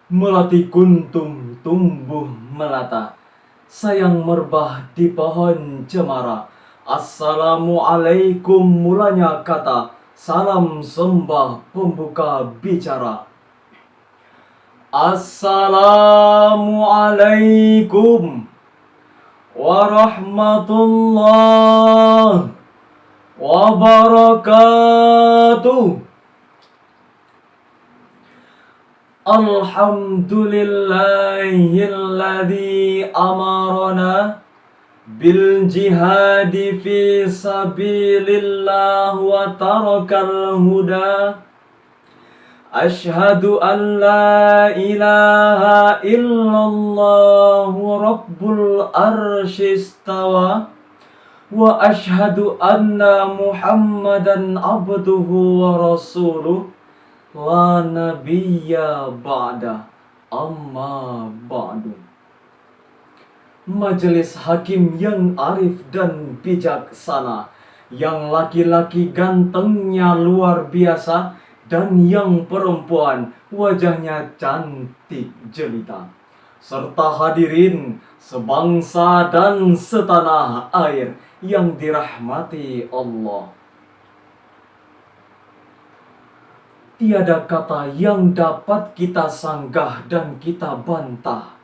Melati kuntum tumbuh melata, sayang merbah di pohon cemara. Assalamualaikum mulanya kata, salam sembah pembuka bicara. Assalamualaikum warahmatullahi wabarakatuh. Alhamdulillahilladzi amarana bil jihadi fi sabilillah wa tarakal huda. Ashhadu an la ilaha illallah rabbul arsyistawa wa ashhadu anna muhammadan abduhu wa rasuluh la nabiyya ba'da amma ba'du. Majelis hakim yang arif dan bijaksana, yang laki-laki gantengnya luar biasa dan yang perempuan wajahnya cantik jelita, serta hadirin sebangsa dan setanah air yang dirahmati Allah. Tiada kata yang dapat kita sanggah dan kita bantah.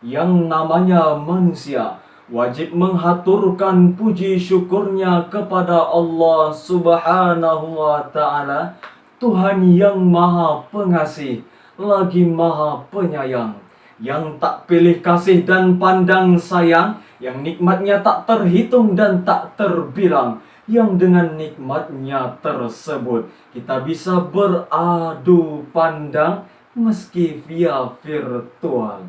Yang namanya manusia wajib menghaturkan puji syukurnya kepada Allah Subhanahu wa ta'ala, Tuhan yang maha pengasih lagi maha penyayang, yang tak pilih kasih dan pandang sayang, yang nikmatnya tak terhitung dan tak terbilang, yang dengan nikmatnya tersebut kita bisa beradu pandang meski via virtual.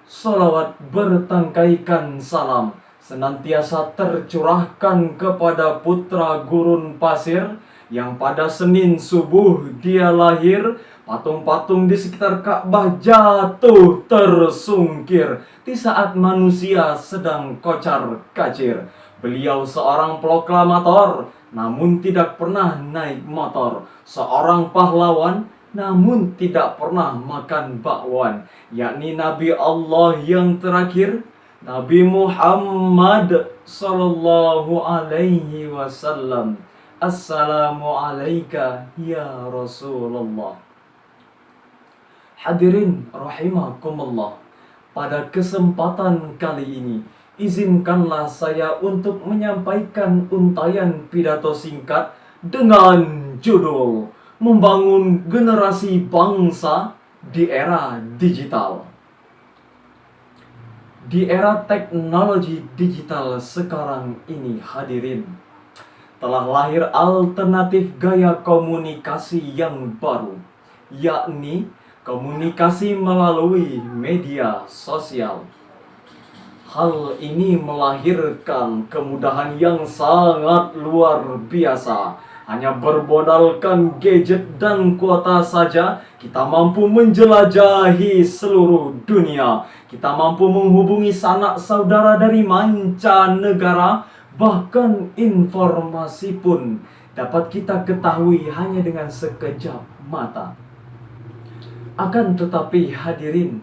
Salawat bertangkaikan salam senantiasa tercurahkan kepada putra gurun pasir yang pada Senin subuh dia lahir. Patung-patung di sekitar Ka'bah jatuh tersungkir di saat manusia sedang kocar-kacir. Beliau seorang proklamator, namun tidak pernah naik motor. Seorang pahlawan, namun tidak pernah makan bakwan. Yakni Nabi Allah yang terakhir, Nabi Muhammad Sallallahu Alaihi Wasallam. Assalamualaikum ya Rasulullah. Hadirin rahimakumullah, pada kesempatan kali ini izinkanlah saya untuk menyampaikan untayan pidato singkat dengan judul Membangun Generasi Bangsa di Era Digital. Di era teknologi digital sekarang ini, hadirin, telah lahir alternatif gaya komunikasi yang baru, yakni komunikasi melalui media sosial. Hal ini melahirkan kemudahan yang sangat luar biasa. Hanya bermodalkan gadget dan kuota saja, kita mampu menjelajahi seluruh dunia. Kita mampu menghubungi sanak saudara dari mancanegara. Bahkan informasi pun dapat kita ketahui hanya dengan sekejap mata. Akan tetapi hadirin,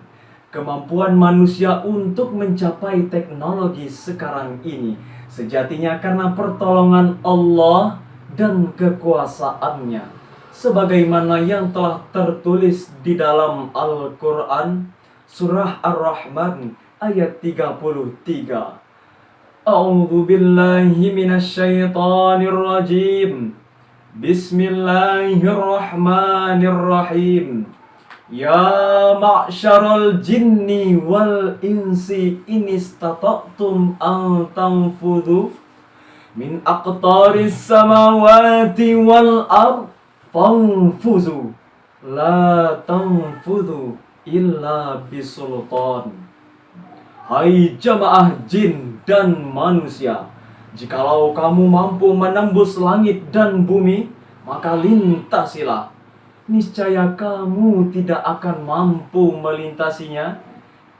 kemampuan manusia untuk mencapai teknologi sekarang ini sejatinya karena pertolongan Allah dan kekuasaannya, sebagaimana yang telah tertulis di dalam Al-Quran surah Ar-Rahman ayat 33. A'udzu billahi minasyaitonir rajim. Bismillahirrahmanirrahim. Ya ma'syaral jinni wal insi in istata'tum an tanfudhu min aqtaris samawati wal ard fanfuzu la tanfudhu illa bisultan. Hai jamaah jin dan manusia, jikalau kamu mampu menembus langit dan bumi, maka lintasilah. Niscaya kamu tidak akan mampu melintasinya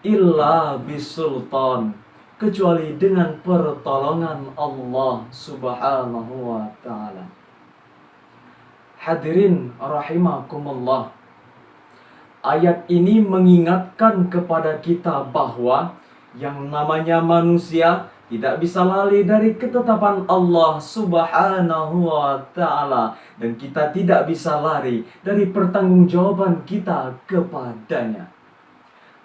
illa bisultan, kecuali dengan pertolongan Allah Subhanahu wa ta'ala. Hadirin rahimakumullah, Ayat ini mengingatkan kepada kita bahwa yang namanya manusia tidak bisa lari dari ketetapan Allah Subhanahu wa Ta'ala, dan kita tidak bisa lari dari pertanggungjawaban kita kepadanya.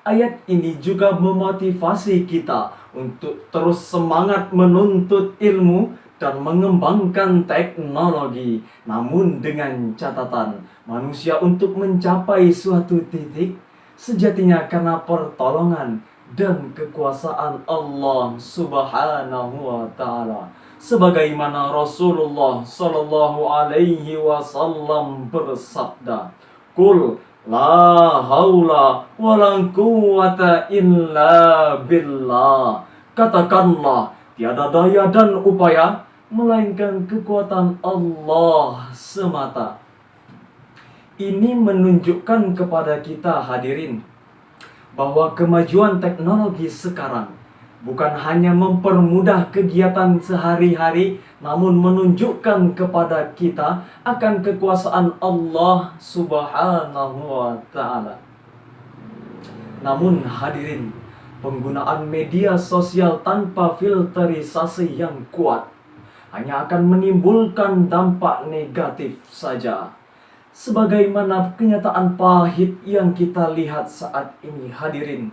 Ayat ini juga memotivasi kita untuk terus semangat menuntut ilmu dan mengembangkan teknologi. Namun dengan catatan, manusia untuk mencapai suatu titik sejatinya karena pertolongan dan kekuasaan Allah Subhanahu wa Ta'ala. Sebagaimana Rasulullah Sallallahu Alaihi Wasallam bersabda, "Qul la haula wala quwata illa billah." Katakanlah, tiada daya dan upaya melainkan kekuatan Allah semata. Ini menunjukkan kepada kita, hadirin, bahwa kemajuan teknologi sekarang bukan hanya mempermudah kegiatan sehari-hari, namun menunjukkan kepada kita akan kekuasaan Allah Subhanahu wa Ta'ala. Namun hadirin, penggunaan media sosial tanpa filterisasi yang kuat hanya akan menimbulkan dampak negatif saja. Sebagaimana kenyataan pahit yang kita lihat saat ini, hadirin.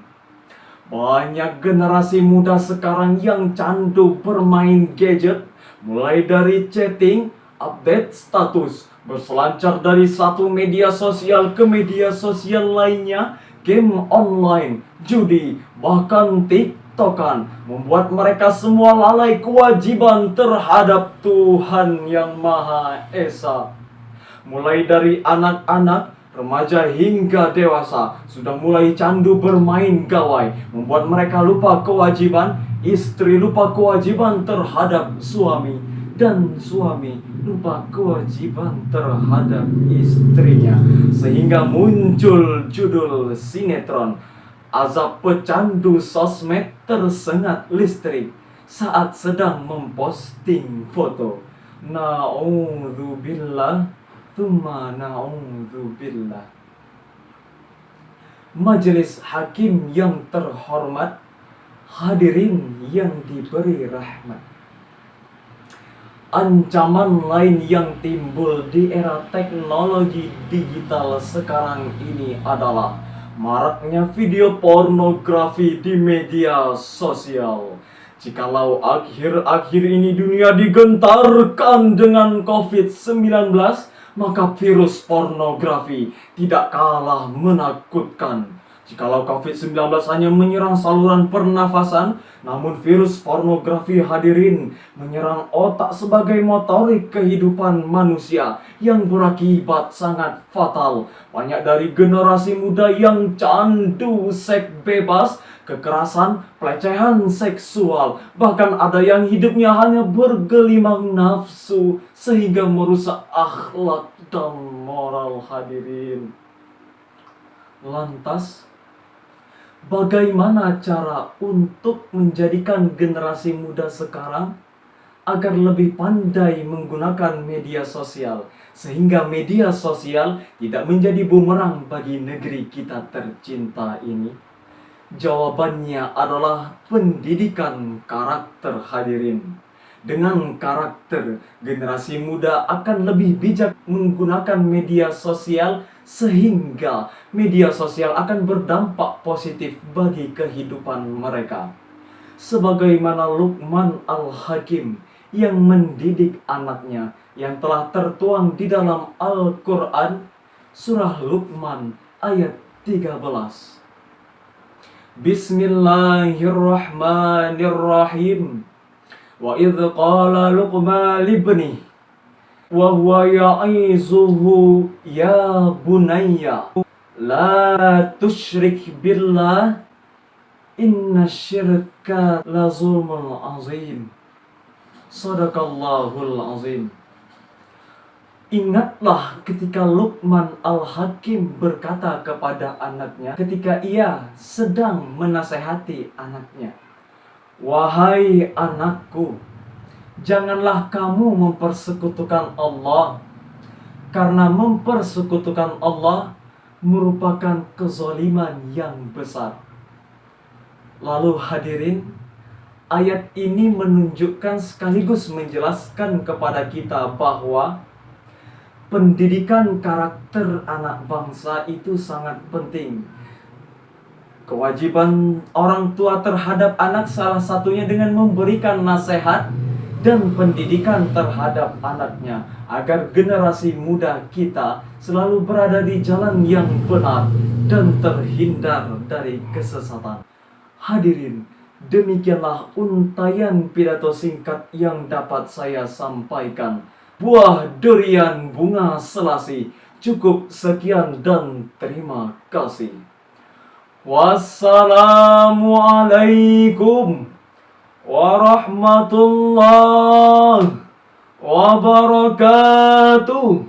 Banyak generasi muda sekarang yang candu bermain gadget, mulai dari chatting, update status, berselancar dari satu media sosial ke media sosial lainnya, game online, judi, bahkan TikTokan, membuat mereka semua lalai kewajiban terhadap Tuhan Yang Maha Esa. Mulai dari anak-anak, remaja hingga dewasa sudah mulai candu bermain gawai, membuat mereka lupa kewajiban, istri lupa kewajiban terhadap suami, dan suami lupa kewajiban terhadap istrinya. Sehingga muncul judul sinetron, azab pecandu sosmed tersengat listrik saat sedang memposting foto. Na'udzubillah, Tsumma na'udzubillah. Majelis hakim yang terhormat, hadirin yang diberi rahmat. Ancaman lain yang timbul di era teknologi digital sekarang ini adalah maraknya video pornografi di media sosial. Jikalau akhir-akhir ini dunia digentarkan dengan COVID-19, maka virus pornografi tidak kalah menakutkan. Jikalau COVID-19 hanya menyerang saluran pernafasan, namun virus pornografi, hadirin, menyerang otak sebagai motorik kehidupan manusia yang berakibat sangat fatal. Banyak dari generasi muda yang candu seks bebas, kekerasan, pelecehan seksual, bahkan ada yang hidupnya hanya bergelimang nafsu sehingga merusak akhlak dan moral, hadirin. Lantas, bagaimana cara untuk menjadikan generasi muda sekarang agar lebih pandai menggunakan media sosial, sehingga media sosial tidak menjadi bumerang bagi negeri kita tercinta ini? Jawabannya adalah pendidikan karakter, hadirin. Dengan karakter, generasi muda akan lebih bijak menggunakan media sosial, sehingga media sosial akan berdampak positif bagi kehidupan mereka. Sebagaimana Luqman Al-Hakim yang mendidik anaknya, yang telah tertuang di dalam Al-Quran, surah Luqman ayat 13. Bismillahirrahmanirrahim. Wa idh qala Luqman libni wa huwa ya'izuhu ya bunayya la tusyrik billah inna syirka la zulmun azim. Sadaqallahul azim. Ingatlah ketika Luqman Al-Hakim berkata kepada anaknya ketika ia sedang menasehati anaknya, "Wahai anakku, janganlah kamu mempersekutukan Allah, karena mempersekutukan Allah merupakan kezaliman yang besar. Lalu hadirin, ayat ini menunjukkan sekaligus menjelaskan kepada kita bahwa pendidikan karakter anak bangsa itu sangat penting. Kewajiban orang tua terhadap anak salah satunya dengan memberikan nasihat dan pendidikan terhadap anaknya, agar generasi muda kita selalu berada di jalan yang benar dan terhindar dari kesesatan. Hadirin, demikianlah untayan pidato singkat yang dapat saya sampaikan. Buah durian bunga selasi. Cukup sekian dan terima kasih. Wassalamualaikum warahmatullahi wabarakatuh.